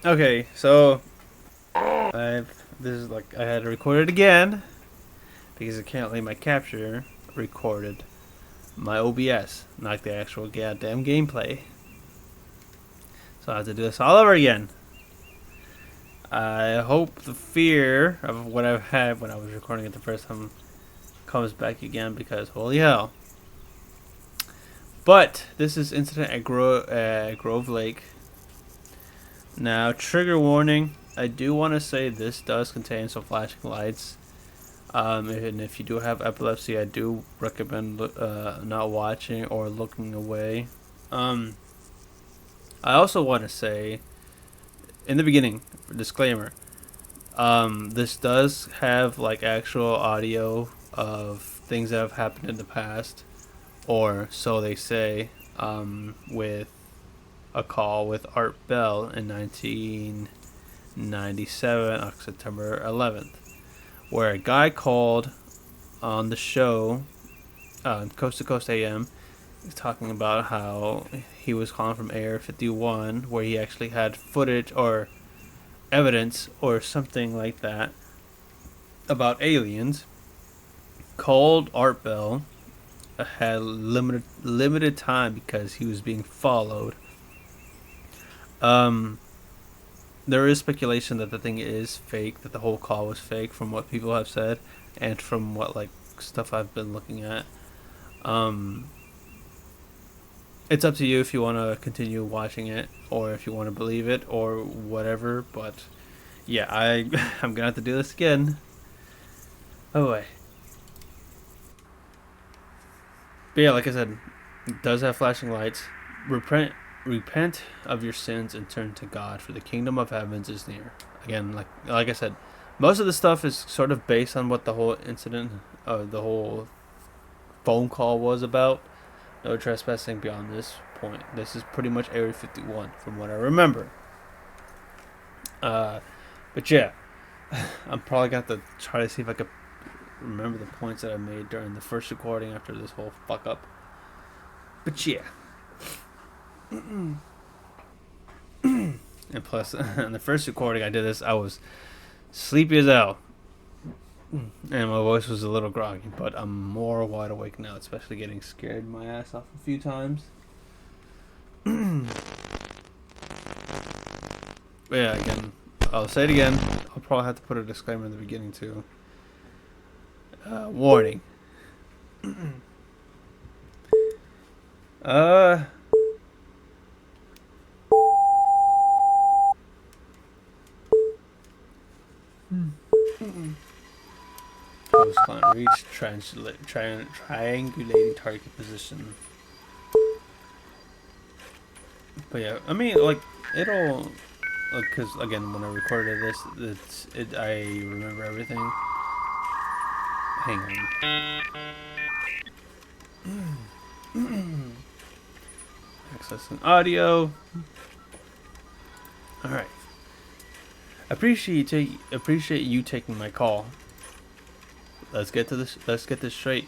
Okay, so this is like I had to record it again because apparently my capture recorded my OBS, not the actual goddamn gameplay. So I have to do this all over again. I hope the fear of what I've had when I was recording it the first time comes back again because holy hell. But this is incident at Grove Lake. Now, trigger warning. I do want to say this does contain some flashing lights. And if you do have epilepsy, I do recommend not watching or looking away. Um, I also want to say, in the beginning, disclaimer. This does have like actual audio of things that have happened in the past, or so they say. With a call with Art Bell in 1997 on September 11th, where a guy called on the show, Coast to Coast AM, talking about how he was calling from Air 51, where he actually had footage or evidence or something like that about aliens. Called Art Bell, had limited time because he was being followed. Um, there is speculation that the thing is fake, that the whole call was fake, from what people have said, and from what like stuff I've been looking at. Um, it's up to you if you want to continue watching it or if you want to believe it or whatever. But yeah, I'm gonna have to do this again. Oh wait. But yeah, like I said, it does have flashing lights. Repent of your sins and turn to God, for the kingdom of heavens is near. Again, like I said, most of the stuff is sort of based on what the whole incident, the whole phone call was about. No trespassing beyond this point. This is pretty much Area 51, from what I remember. Uh, but yeah, I'm probably gonna have to try to see if I could remember the points that I made during the first recording after this whole fuck up. But yeah. And plus, in the first recording I did this, I was sleepy as hell. And my voice was a little groggy, but I'm more wide awake now, especially getting scared my ass off a few times. But yeah, again, I'll say it again. I'll probably have to put a disclaimer in the beginning too. Warning. uh. Post client reach, triangulating target position. But yeah, I mean, like, it'll, because again, when I recorded this, I remember everything. Hang on. Accessing audio. All right. Appreciate you taking my call. Let's get this straight.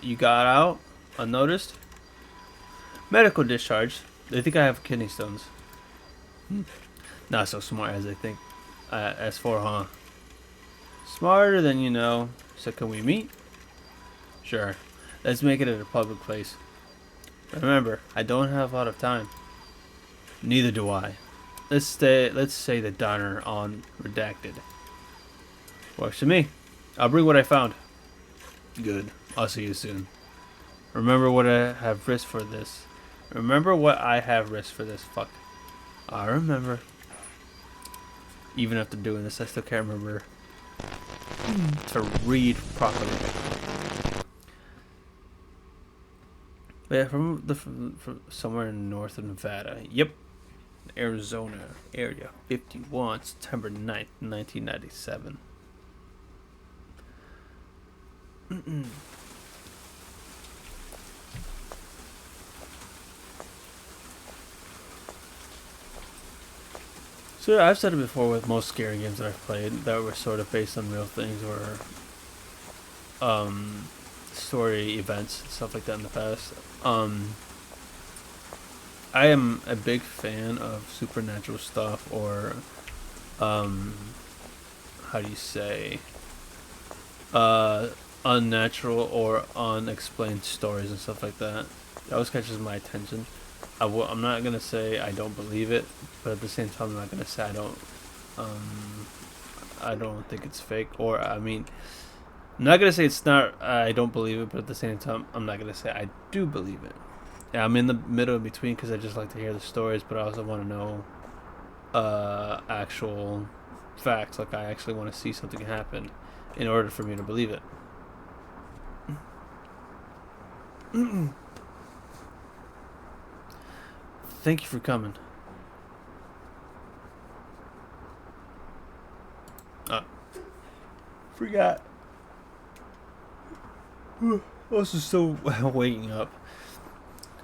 You got out unnoticed. Medical discharge. They think I have kidney stones. Not so smart as I think. S4, huh? Smarter than you know. So can we meet? Sure. Let's make it at a public place. Remember, I don't have a lot of time. Neither do I. Let's say the diner on redacted. Works for me. I'll bring what I found. Good. I'll see you soon. Remember what I have risked for this. Fuck. I remember. Even after doing this, I still can't remember to read properly. But yeah, from somewhere in northern Nevada. Yep. Arizona area 51, September 9th, 1997. So I've said it before with most scary games that I've played that were sort of based on real things or story events, stuff like that in the past. I am a big fan of supernatural stuff, or um, how do you say, uh, unnatural or unexplained stories and stuff like that. It always catches my attention. I'm not gonna say I don't believe it, but at the same time, I'm not gonna say Um, I don't think it's fake, or I mean, I'm not gonna say it's not. I don't believe it, but at the same time, I'm not gonna say I do believe it. Yeah, I'm in the middle in between because I just like to hear the stories, but I also want to know actual facts. Like I actually want to see something happen in order for me to believe it. Thank you for coming. Uh, Forgot. I was just so waking up.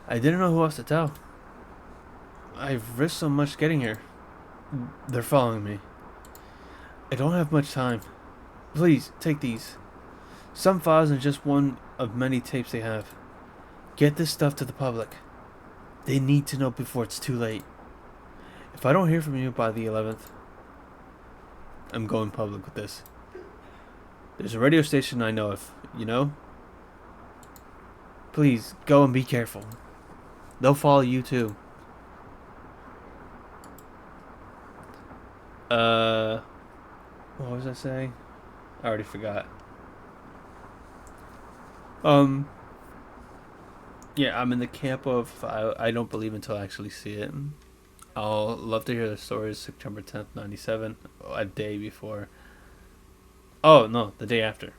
I didn't know who else to tell. I've risked so much getting here. They're following me. I don't have much time. Please, take these. Some files and just one of many tapes they have. Get this stuff to the public. They need to know before it's too late. If I don't hear from you by the 11th, I'm going public with this. There's a radio station I know of, you know? Please, go and be careful. They'll follow you too. What was I saying? I already forgot. Um, yeah, I'm in the camp of I don't believe until I actually see it. I'll love to hear the stories. September 10th, 97, a day before. Oh no, the day after.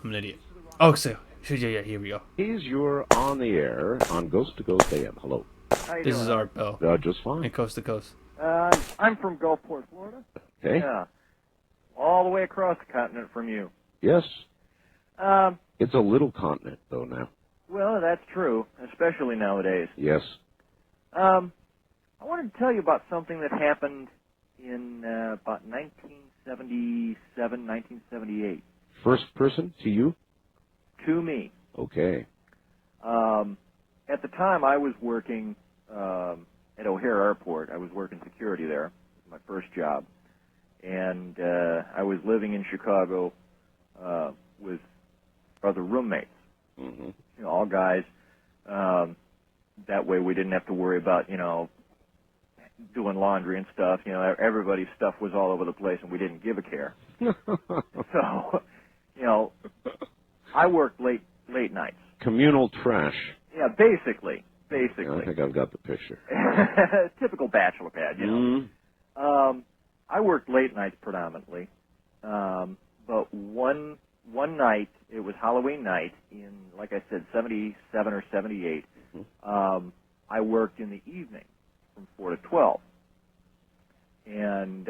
I'm an idiot. Oh, so yeah, here we go. You're on the air on Ghost to Ghost AM. Hello. How you This doing? is Art Bell. Just fine. And Coast to Coast. I'm from Gulfport, Florida. Okay. Yeah. All the way across the continent from you. Yes. Um, It's a little continent, though, now. well, that's true, especially nowadays. Yes. I wanted to tell you about something that happened in about 1977, 1978. First person to you? To me. Okay. At the time, I was working at O'Hare Airport. I was working security there, my first job. And I was living in Chicago with other roommates. Mm-hmm. You know, all guys. That way we didn't have to worry about, doing laundry and stuff. You know, everybody's stuff was all over the place and we didn't give a care. So, I worked late nights. Communal trash. Yeah, basically. Yeah, I think I've got the picture. Typical bachelor pad, I worked late nights predominantly. But one night, it was Halloween night in, like I said, 77 or 78. Mm-hmm. I worked in the evening from 4 to 12. And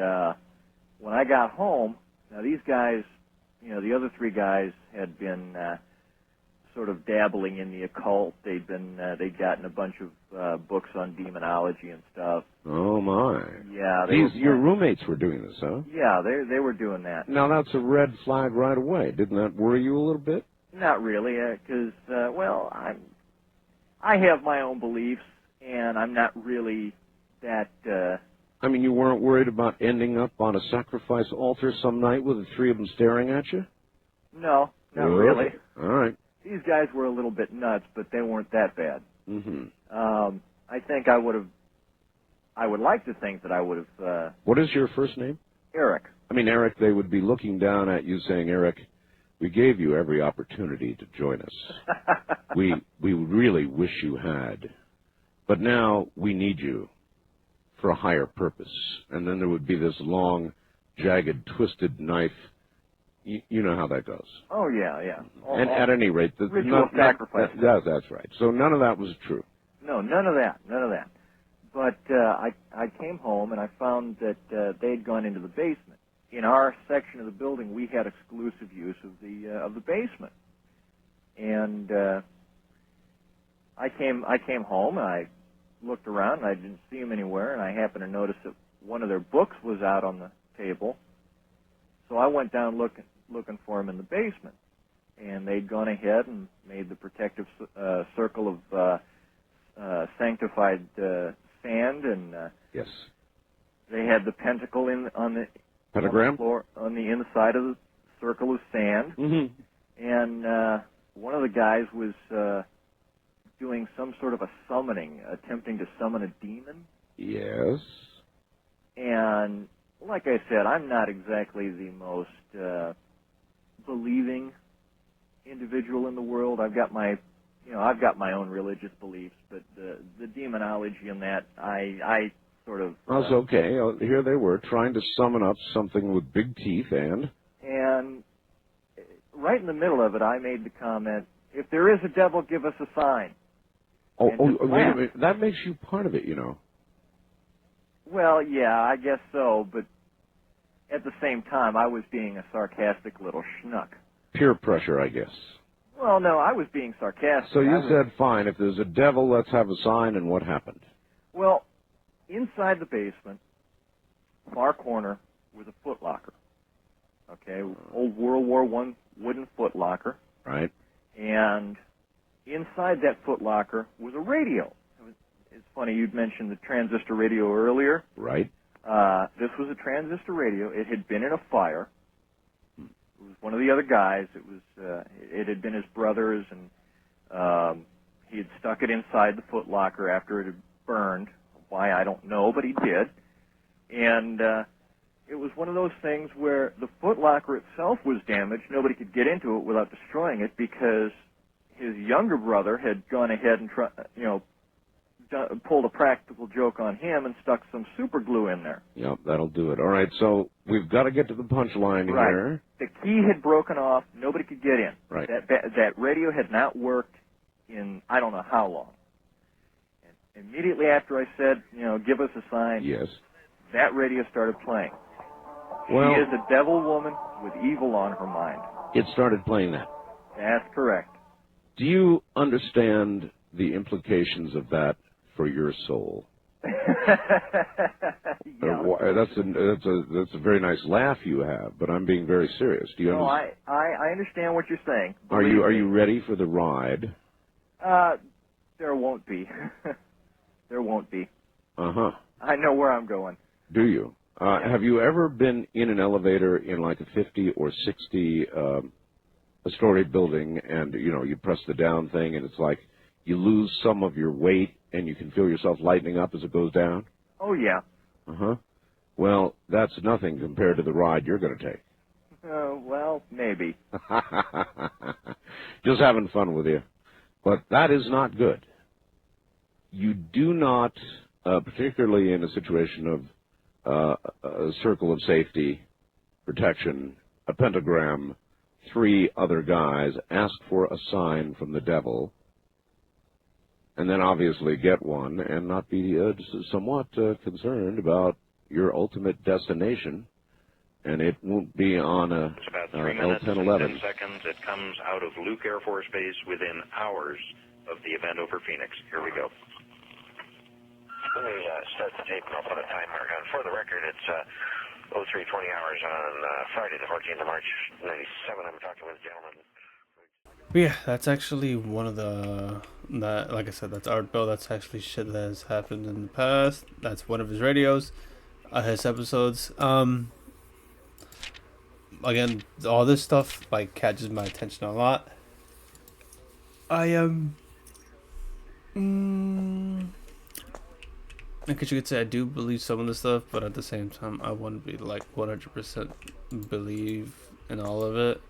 when I got home, now these guys, the other three guys had been sort of dabbling in the occult. They'd gotten a bunch of books on demonology and stuff. Oh, my. Yeah. Your roommates were doing this, huh? Yeah, they were doing that. Now, that's a red flag right away. Didn't that worry you a little bit? Not really, because, I have my own beliefs, and I'm not really that... I mean, you weren't worried about ending up on a sacrifice altar some night with the three of them staring at you? No, not really. All right. These guys were a little bit nuts, but they weren't that bad. Mm-hmm. I think I would like to think that I would have... What is your first name? Eric. I mean, Eric, they would be looking down at you saying, Eric, we gave you every opportunity to join us. We really wish you had. But now we need you for a higher purpose. And then there would be this long, jagged, twisted knife. You know how that goes. Oh, yeah. And at any rate... Ritual sacrifice. That's right. So none of that was true. No, none of that. But I came home and I found that they'd gone into the basement. In our section of the building, we had exclusive use of the basement. And I came home and I looked around and I didn't see them anywhere, and I happened to notice that one of their books was out on the table. So I went down looking for them in the basement, and they'd gone ahead and made the protective circle of sanctified sand, and Yes. they had the pentacle on the Pentagram? floor on the inside of the circle of sand. Mm-hmm. And one of the guys was doing some sort of a summoning, attempting to summon a demon. Yes. And like I said, I'm not exactly the most believing individual in the world. I've got my own religious beliefs, but the demonology in that, I sort of... That's okay. Here they were, trying to summon up something with big teeth and... And right in the middle of it, I made the comment, if there is a devil, give us a sign. Wait a minute. That makes you part of it, you know. Well, yeah, I guess so, but at the same time, I was being a sarcastic little schnuck. Peer pressure, I guess. Well, no, I was being sarcastic. So you said, fine, if there's a devil, let's have a sign, and what happened? Well, inside the basement, far corner, was a footlocker. Okay, old World War I wooden footlocker. Right. And inside that footlocker was a radio. It's funny, you'd mentioned the transistor radio earlier. Right. This was a transistor radio. It had been in a fire. It was one of the other guys. It had been his brother's, and he had stuck it inside the footlocker after it had burned. Why, I don't know, but he did. And it was one of those things where the footlocker itself was damaged. Nobody could get into it without destroying it because his younger brother had gone ahead and pulled a practical joke on him and stuck some super glue in there. Yep, that'll do it. All right, so we've got to get to the punchline here. The key had broken off. Nobody could get in. Right. That radio had not worked in I don't know how long. And immediately after I said, give us a sign, yes, that radio started playing. Well, she is a devil woman with evil on her mind. It started playing that. That's correct. Do you understand the implications of that for your soul? Yeah. That's a very nice laugh you have, but I'm being very serious. Do you understand? I understand what you're saying. Are you ready for the ride? There won't be. There won't be. Uh-huh. I know where I'm going. Do you? Yeah. Have you ever been in an elevator in like a 50 or 60 a story building, and you press the down thing and it's like you lose some of your weight and you can feel yourself lightening up as it goes down? Oh, yeah. Uh-huh. Well, that's nothing compared to the ride you're going to take. Well, maybe. Just having fun with you. But that is not good. You do not, particularly in a situation of a circle of safety, protection, a pentagram, 3 other guys, ask for a sign from the devil, and then obviously get one and not be somewhat concerned about your ultimate destination, and it won't be on a It's about 3 minutes and 10 10 seconds. It comes out of Luke Air Force Base within hours of the event over Phoenix. Here we go. Let me start the tape and I'll put a timer on. For the record, it's 03:20 hours on Friday, the 14th of March, 97. I'm talking with a gentleman. Yeah, that's actually one of like I said, that's Art Bell. That's actually shit that has happened in the past. That's one of his radios, his episodes. Again, all this stuff like catches my attention a lot. I I guess you could say I do believe some of the stuff, but at the same time, I wouldn't be like 100% believe in all of it.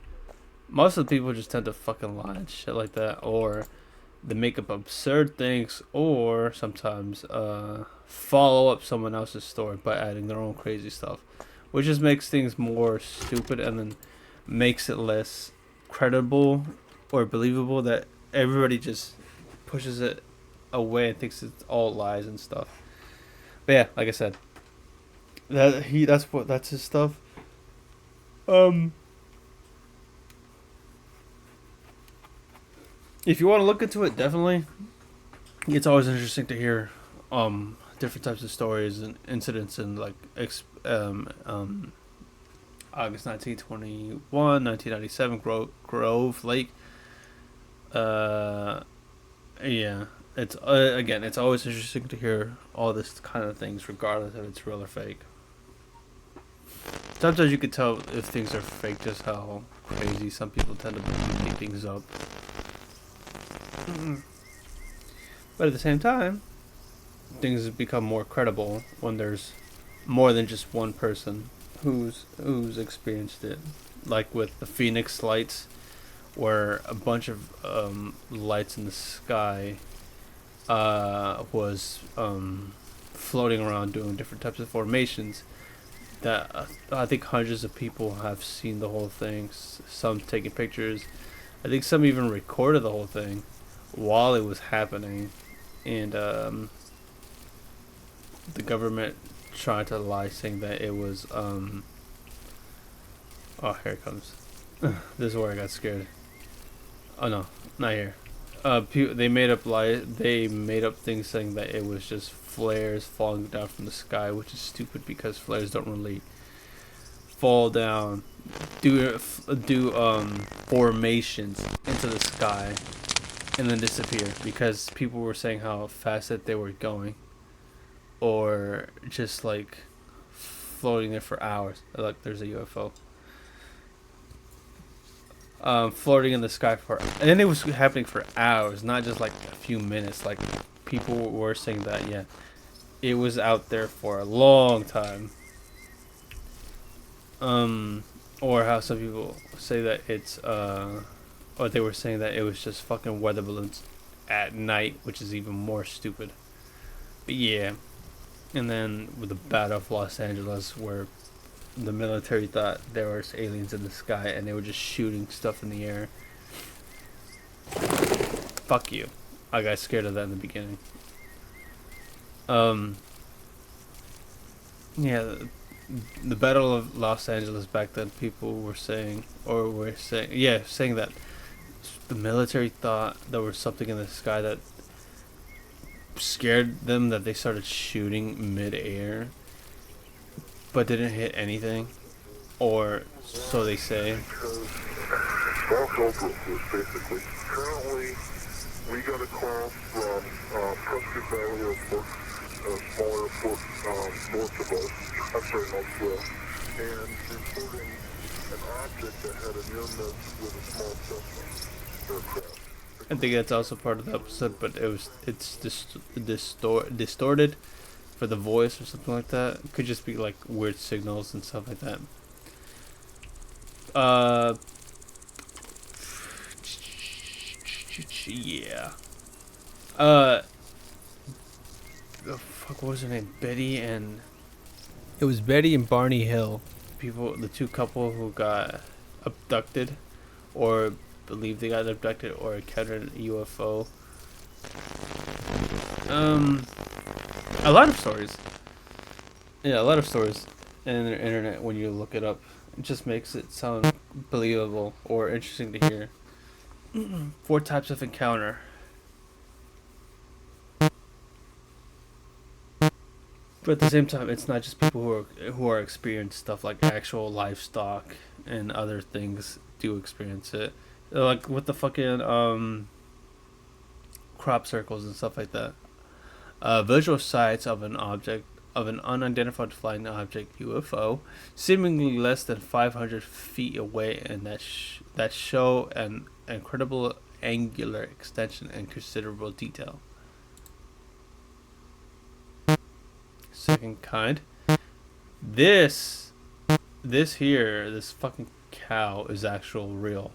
Most of the people just tend to fucking lie and shit like that, or they make up absurd things, or sometimes follow up someone else's story by adding their own crazy stuff, which just makes things more stupid and then makes it less credible or believable, that everybody just pushes it away and thinks it's all lies and stuff. But yeah, like I said, that's his stuff. If you want to look into it, definitely. It's always interesting to hear different types of stories and incidents in like August 1921, 1997, Grove Lake. Yeah, it's again, it's always interesting to hear all this kind of things, regardless if it's real or fake. Sometimes you can tell if things are fake just how crazy some people tend to make things up. But at the same time, things become more credible when there's more than just one person who's experienced it. Like with the Phoenix lights, where a bunch of lights in the sky was floating around doing different types of formations. That I think hundreds of people have seen the whole thing. Some taking pictures. I think some even recorded the whole thing while it was happening, and the government tried to lie, saying that it was. Oh, here it comes. This is where I got scared. Oh no, not here. They made up They made up things saying that it was just flares falling down from the sky, which is stupid because flares don't really fall down, do formations into the sky, and then disappear because people were saying how fast that they were going, or just like floating there for hours. Look, there's a UFO. Floating in the sky and it was happening for hours, not just like a few minutes. Like people were saying that, yeah, it was out there for a long time. Or how some people say that it's or they were saying that it was just fucking weather balloons at night, which is even more stupid. But yeah, and then with the Battle of Los Angeles, where the military thought there was aliens in the sky and they were just shooting stuff in the air. Fuck you. I got scared of that in the beginning. Yeah, the Battle of Los Angeles back then, people were saying, saying that the military thought there was something in the sky that scared them, that they started shooting mid-air, but didn't hit anything, or so they say. Los Angeles is basically currently we got a call from Prescott Valley Airport, a small airport north of us, I'm sorry, northwest, and reporting an object that had a near miss with a small Cessna aircraft. I think that's also part of the episode, but it's distorted for the voice or something like that. It could just be like weird signals and stuff like that. Yeah. The fuck, what was her name? It was Betty and Barney Hill. The two couple who got abducted, or believe they got abducted, or encountered a UFO. A lot of stories. Yeah, a lot of stories in the internet. When you look it up, it just makes it sound believable or interesting to hear. 4 types of encounter. But at the same time, it's not just people who are experiencing stuff. Like actual livestock and other things do experience it. Like with the fucking crop circles and stuff like that. Visual sights of an unidentified flying object (UFO), seemingly less than 500 feet away, and that show an incredible angular extension and considerable detail. Second kind. This fucking cow is actual real.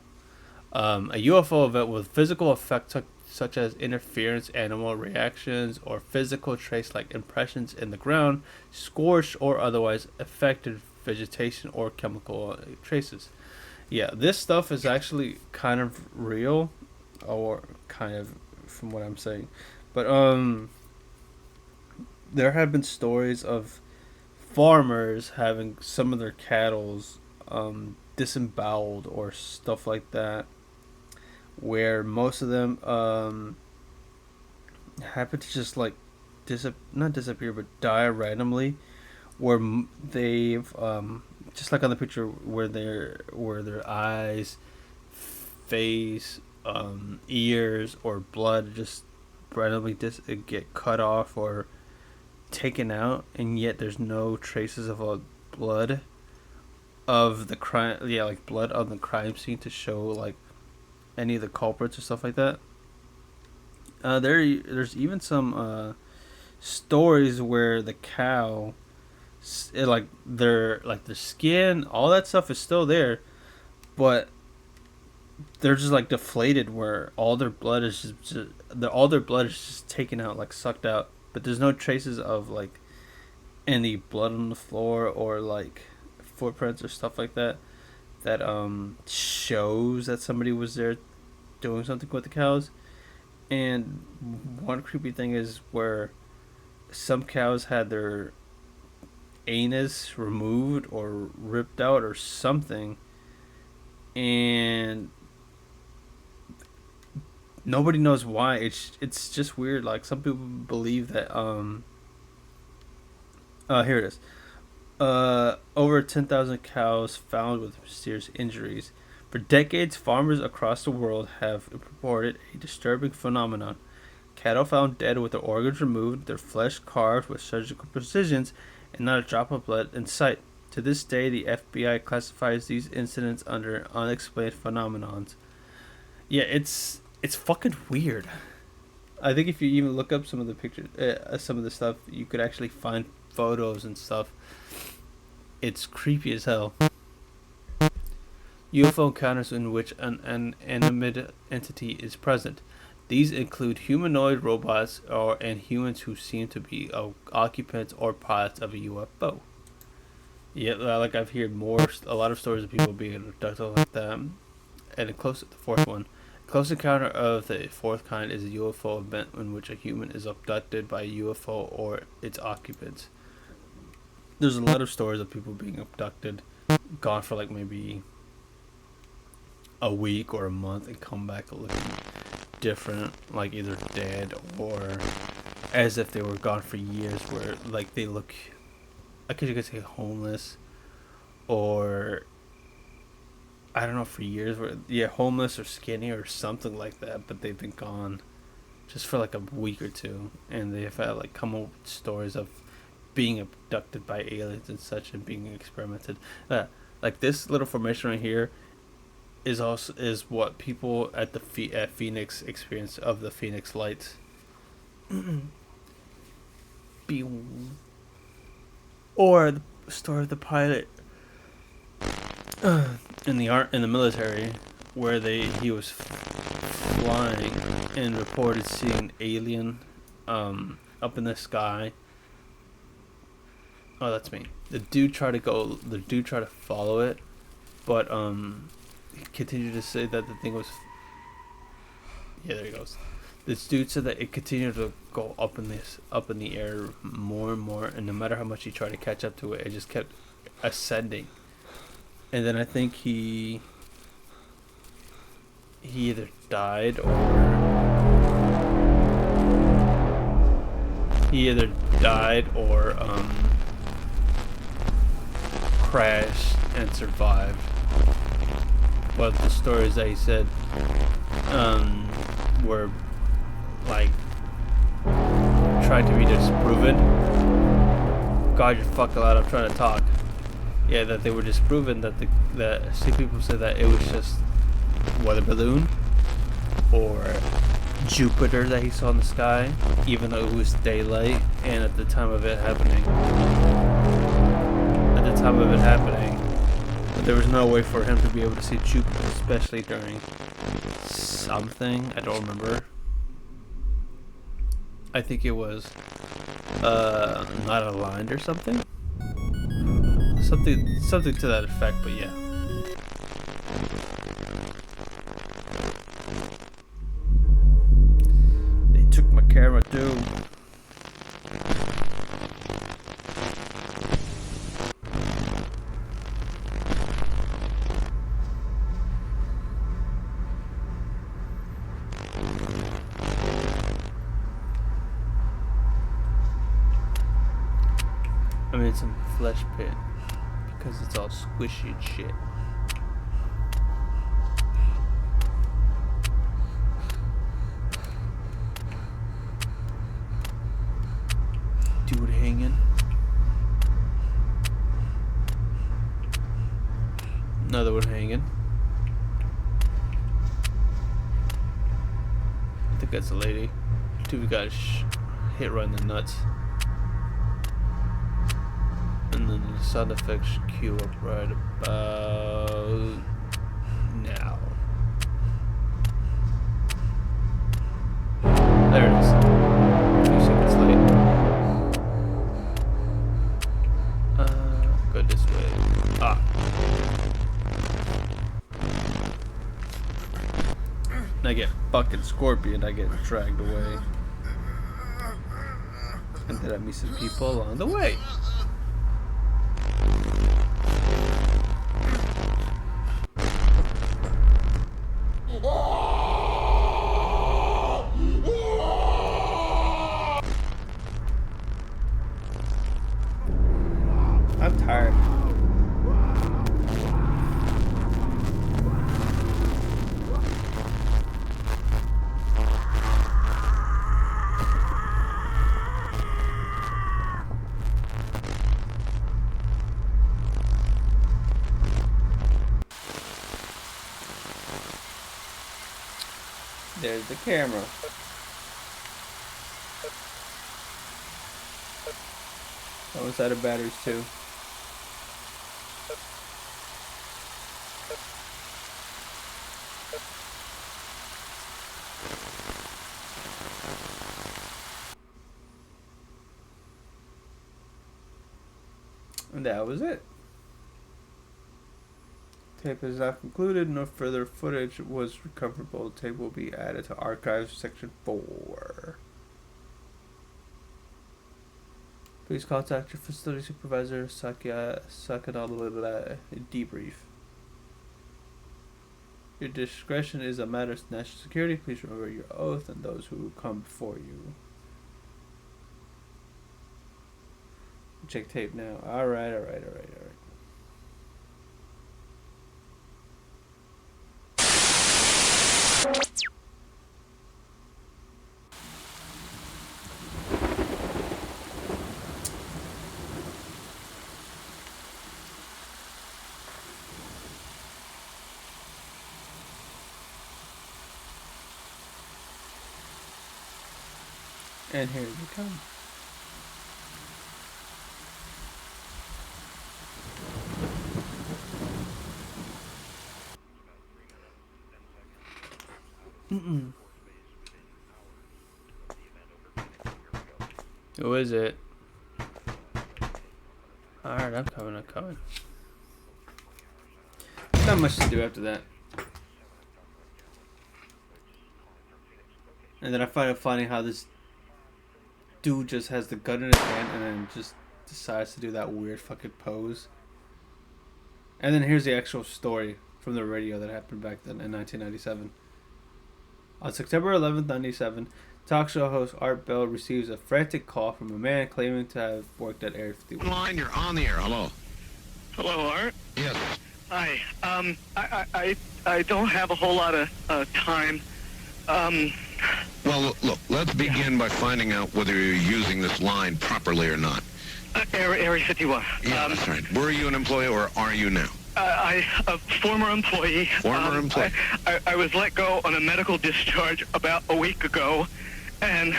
A UFO event with physical effects such as interference, animal reactions, or physical trace like impressions in the ground, scorched or otherwise affected vegetation or chemical traces. Yeah, this stuff is actually kind of real, or kind of from what I'm saying. But there have been stories of farmers having some of their cattle disemboweled or stuff like that, where most of them happen to just like not disappear but die randomly, where they've just like on the picture, where their eyes, face, ears, or blood just randomly get cut off or taken out, and yet there's no traces of blood of the crime. Yeah, like blood on the crime scene to show like any of the culprits or stuff like that. There's even some stories where the cow, their skin, all that stuff is still there, but they're just like deflated, where all their blood is all their blood is just taken out, like sucked out, but there's no traces of like any blood on the floor or like footprints or stuff like that shows that somebody was there doing something with the cows. And one creepy thing is where some cows had their anus removed or ripped out or something, and nobody knows why. It's just weird. Like some people believe that here it is. Over 10,000 cows found with mysterious injuries. For decades, farmers across the world have reported a disturbing phenomenon. Cattle found dead with their organs removed, their flesh carved with surgical precisions, and not a drop of blood in sight. To this day, the FBI classifies these incidents under unexplained phenomenons. Yeah, it's fucking weird. I think if you even look up some of the pictures, some of the stuff, you could actually find photos and stuff. It's creepy as hell. UFO encounters in which an animate entity is present. These include humanoid robots and humans who seem to be occupants or pilots of a UFO. Yeah, like I've heard a lot of stories of people being abducted like that. And the fourth one. Close encounter of the fourth kind is a UFO event in which a human is abducted by a UFO or its occupants. There's a lot of stories of people being abducted, gone for like maybe a week or a month, and come back looking different, like either dead or as if they were gone for years, where like they look, I guess you could say homeless, or I don't know, for years, where homeless or skinny or something like that, but they've been gone just for like a week or two, and they've had like come up with stories of being abducted by aliens and such, and being experimented. Like this little formation right here is what people at at Phoenix experience of the Phoenix Lights. Or the story of the pilot in the military, where he was flying and reported seeing an alien up in the sky. Oh, that's me. The dude tried to follow it, but he continued to say that the thing was. Yeah, there he goes. This dude said that it continued to go up in the air more and more, and no matter how much he tried to catch up to it, it just kept ascending. And then I think he either died or crashed and survived. But the stories that he said were like tried to be disproven. God, you're fucking loud. I'm trying to talk. Yeah, that they were disproven. That some people said that it was just weather balloon or Jupiter that he saw in the sky, even though it was daylight and at the time of it happening. But there was no way for him to be able to see Jupiter, especially during something. I don't remember. I think it was not aligned or something. Something to that effect, but yeah. They took my camera too. I'm in some flesh pit because it's all squishy and shit. dude hanging. Another one hanging. I think that's a lady. Dude got hit right in the nuts. And then the sound effects cue up right about now. There it is. 2 seconds late. Go this way. Ah. And I get fucking scorpion. I get dragged away. And then I meet some people along the way. I'm tired. There's the camera. Almost out of batteries too. And that was it. Tape is not concluded. No further footage was recoverable. The tape will be added to Archives Section 4. Please contact your facility supervisor, debrief. Your discretion is a matter of national security. Please remember your oath and those who come before you. Check tape now. Alright. And here we come. Who is it? Alright, I'm coming. Not much to do after that. And then I find it funny how this dude just has the gun in his hand and then just decides to do that weird fucking pose. And then here's the actual story from the radio that happened back then in 1997. On September 11th, 1997, talk show host Art Bell receives a frantic call from a man claiming to have worked at Area 51. Line, you're on the air. Hello. Hello, Art. Yes. Hi. I don't have a whole lot of time. Well, look, let's begin by finding out whether you're using this line properly or not. Area 51. Yeah, that's right. Were you an employee or are you now? A former employee. Former employee. I was let go on a medical discharge about a week ago, and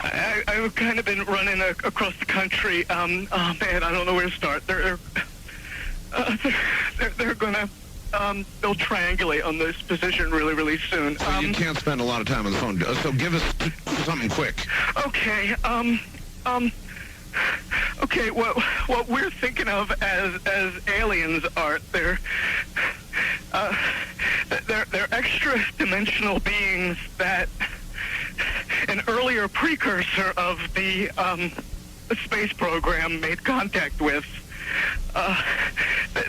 I've kind of been running across the country. Oh man, I don't know where to start. They're gonna they'll triangulate on this position really soon. So you can't spend a lot of time on the phone. So give us something quick. Okay. Okay. What we're thinking of as aliens, Art, they're extra-dimensional beings that an earlier precursor of the space program made contact with.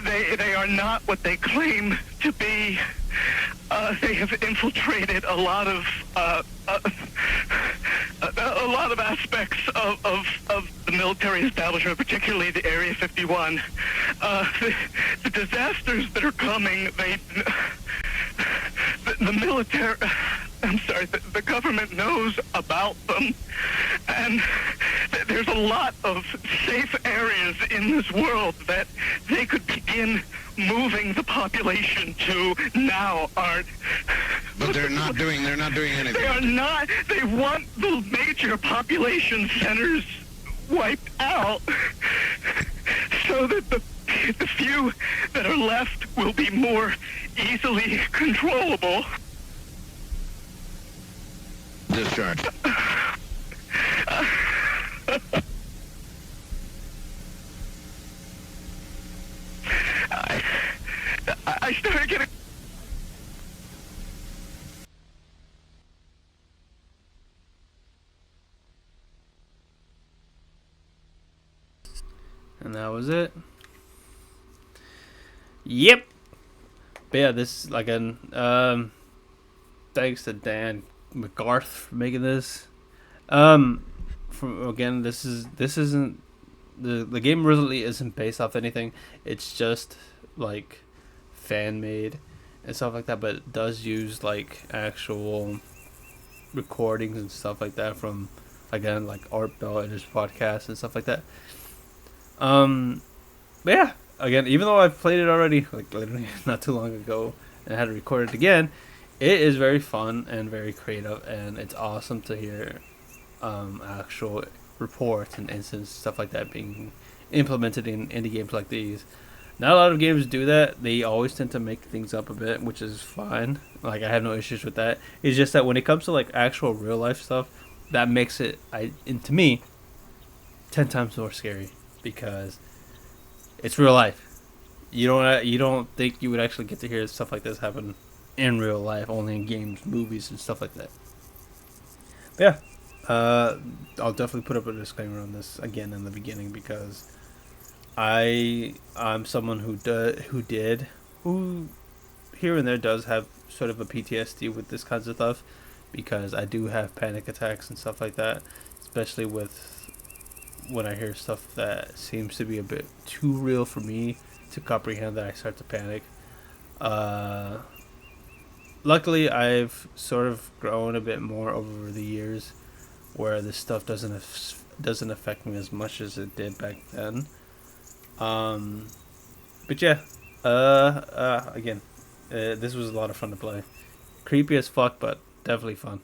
They are not what they claim to be. They have infiltrated a lot of aspects of the military establishment, particularly the Area 51. The disasters that are coming, the military. I'm sorry, the government knows about them, and there's a lot of safe areas in this world that they could begin moving the population to now, Art. But they're not doing anything. They are not. They want the major population centers wiped out so that the few that are left will be more easily controllable. Discharge. I started getting... And that was it. Yep. But yeah, this is like an thanks to Dan McGarth for making this. Again, this isn't the game really isn't based off anything. It's just like fan made and stuff like that, but it does use like actual recordings and stuff like that from, again, like Art Bell and his podcast and stuff like that. But yeah, again, even though I've played it already, like literally not too long ago, and I had to record it again, it is very fun and very creative, and it's awesome to hear actual reports and incidents, stuff like that being implemented in indie games like these. Not a lot of games do that. They always tend to make things up a bit, which is fine. Like, I have no issues with that. It's just that when it comes to like actual real life stuff, that makes it, to me, 10 times more scary, because it's real life. You don't think you would actually get to hear stuff like this happen in real life, only in games, movies, and stuff like that. But yeah, I'll definitely put up a disclaimer on this again in the beginning, because I'm someone who here and there does have sort of a PTSD with this kinds of stuff, because I do have panic attacks and stuff like that, especially with when I hear stuff that seems to be a bit too real for me to comprehend, that I start to panic. Luckily, I've sort of grown a bit more over the years, where this stuff doesn't affect me as much as it did back then. But yeah, again, this was a lot of fun to play. Creepy as fuck, but definitely fun.